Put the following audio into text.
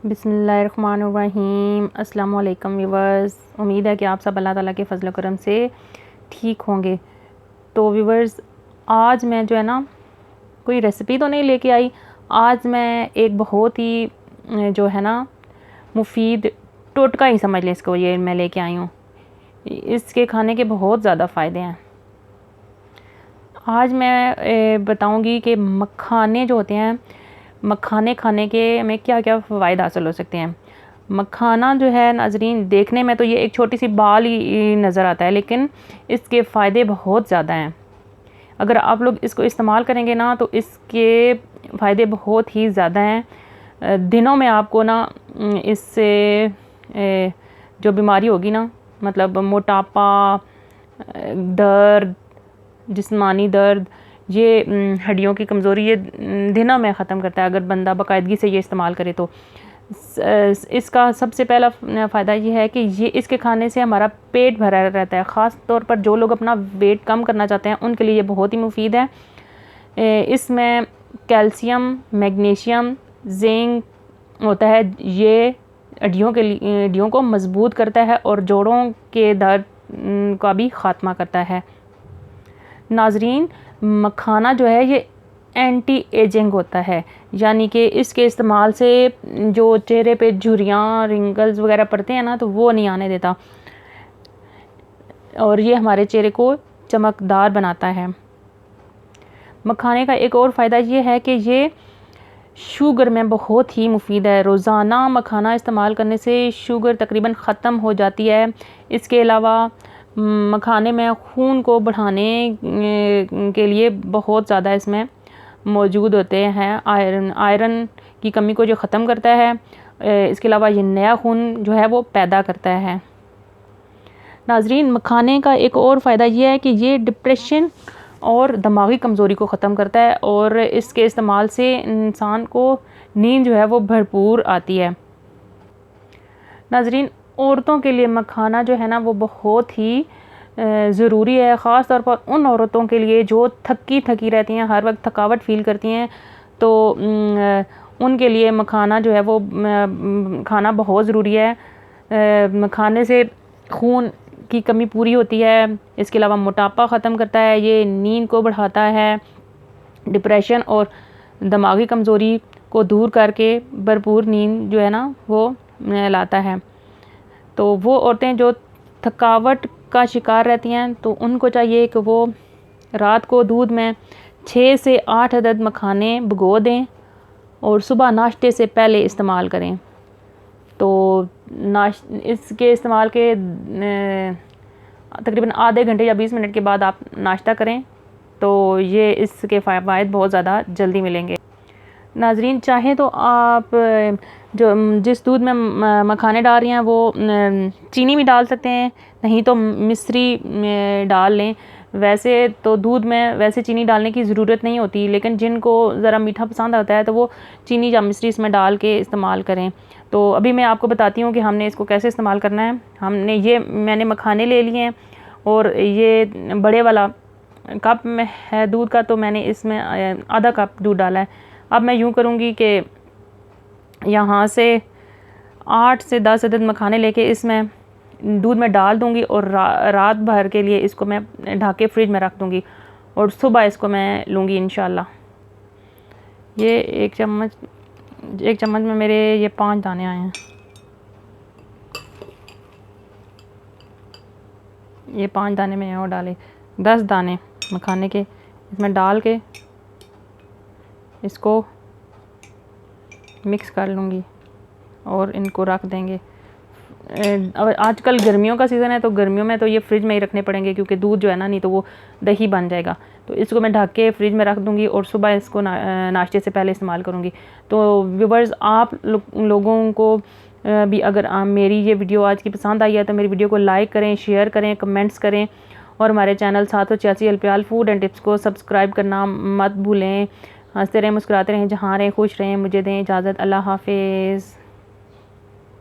बिस्मिल्लाहिर्रहमानिर्रहीम। अस्सलाम वालेकुम व्यूवर्स, उम्मीद है कि आप सब अल्लाह ताला के फ़ज़ल करम से ठीक होंगे। तो व्यूवर्स, आज मैं जो है ना कोई रेसिपी तो नहीं लेके आई। आज मैं एक बहुत ही जो है ना मुफीद टोटका ही समझ लें इसको, ये मैं लेके आई हूँ। इसके खाने के बहुत ज़्यादा फ़ायदे हैं। आज मैं बताऊँगी कि मखाने जो होते हैं, मखाने खाने के हमें क्या क्या फ़ायदे हासिल हो सकते हैं। मखाना जो है नाज़रीन, देखने में तो ये एक छोटी सी बाल ही नज़र आता है, लेकिन इसके फ़ायदे बहुत ज़्यादा हैं। अगर आप लोग इसको इस्तेमाल करेंगे ना तो इसके फ़ायदे बहुत ही ज़्यादा हैं। दिनों में आपको ना इससे जो बीमारी होगी ना, मतलब मोटापा, दर्द, जिस्मानी दर्द, ये हड्डियों की कमज़ोरी, ये दिनों में ख़त्म करता है अगर बंदा बाकायदगी से ये इस्तेमाल करे तो। इसका सबसे पहला फ़ायदा ये है कि ये इसके खाने से हमारा पेट भरा रहता है। ख़ास तौर पर जो लोग अपना वेट कम करना चाहते हैं उनके लिए ये बहुत ही मुफीद है। इसमें कैल्शियम, मैग्नीशियम, जिंक होता है। ये हड्डियों को मज़बूत करता है और जोड़ों के दर्द का भी ख़ात्मा करता है। नाज़रीन, मखाना जो है ये एंटी एजिंग होता है, यानी कि इसके इस्तेमाल से जो चेहरे पे झुर्रियाँ, रिंकल्स वगैरह पड़ते हैं ना, तो वो नहीं आने देता और ये हमारे चेहरे को चमकदार बनाता है। मखाने का एक और फ़ायदा ये है कि ये शुगर में बहुत ही मुफीद है। रोज़ाना मखाना इस्तेमाल करने से शुगर तकरीबन ख़त्म हो जाती है। इसके अलावा मखाने में खून को बढ़ाने के लिए बहुत ज़्यादा इसमें मौजूद होते हैं। आयरन की कमी को जो ख़त्म करता है। इसके अलावा ये नया खून जो है वो पैदा करता है। नाज़रीन, मखाने का एक और फ़ायदा ये है कि ये डिप्रेशन और दिमागी कमज़ोरी को ख़त्म करता है और इसके इस्तेमाल से इंसान को नींद जो है वो भरपूर आती है। नाज़रीन, औरतों के लिए मखाना जो है ना वो बहुत ही ज़रूरी है। ख़ास तौर पर उन औरतों के लिए जो थकी रहती हैं, हर वक्त थकावट फ़ील करती हैं, तो उनके लिए मखाना जो है वो खाना बहुत ज़रूरी है। मखाने से खून की कमी पूरी होती है। इसके अलावा मोटापा ख़त्म करता है, ये नींद को बढ़ाता है, डिप्रेशन और दिमागी कमज़ोरी को दूर करके भरपूर नींद जो है ना वो लाता है। तो वो औरतें जो थकावट का शिकार रहती हैं तो उनको चाहिए कि वो रात को दूध में 6 से 8 अदद मखाने भिगो दें और सुबह नाश्ते से पहले इस्तेमाल करें। तो इसके इस्तेमाल के तकरीबन आधे घंटे या 20 मिनट के बाद आप नाश्ता करें तो ये इसके फ़ायदे बहुत ज़्यादा जल्दी मिलेंगे। नाज़रीन, चाहे तो आप जो जिस दूध में मखाने डाल रही हैं वो चीनी भी डाल सकते हैं, नहीं तो मिश्री डाल लें। वैसे तो दूध में वैसे चीनी डालने की ज़रूरत नहीं होती, लेकिन जिनको ज़रा मीठा पसंद आता है तो वो चीनी या मिश्री इसमें डाल के इस्तेमाल करें। तो अभी मैं आपको बताती हूँ कि हमने इसको कैसे इस्तेमाल करना है। मैंने मखाने ले लिए हैं और ये बड़े वाला कप में है दूध का, तो मैंने इसमें आधा कप दूध डाला है। अब मैं यूँ करूँगी कि यहाँ से 8 से 10 अदद मखाने लेके इसमें दूध में डाल दूँगी और रात भर के लिए इसको मैं ढक के फ्रिज में रख दूँगी और सुबह इसको मैं लूँगी इंशाल्लाह। ये एक चम्मच में मेरे ये 5 दाने आए हैं। ये 5 दाने मैंने और डाले, 10 दाने मखाने के इसमें डाल के इसको मिक्स कर लूँगी और इनको रख देंगे। अब आजकल गर्मियों का सीज़न है तो गर्मियों में तो ये फ्रिज में ही रखने पड़ेंगे, क्योंकि दूध जो है ना, नहीं तो वो दही बन जाएगा। तो इसको मैं ढक के फ्रिज में रख दूँगी और सुबह इसको नाश्ते से पहले इस्तेमाल करूँगी। तो व्यूवर्स, आप लोगों को भी अगर मेरी ये वीडियो आज की पसंद आई है तो मेरी वीडियो को लाइक करें, शेयर करें, कमेंट्स करें और हमारे चैनल 786 अल्पियाल फूड एंड टिप्स को सब्सक्राइब करना मत भूलें। हंसते रहें, मुस्कुराते रहें, जहाँ रहें खुश रहें। मुझे दें इजाज़त। अल्लाह हाफिज़।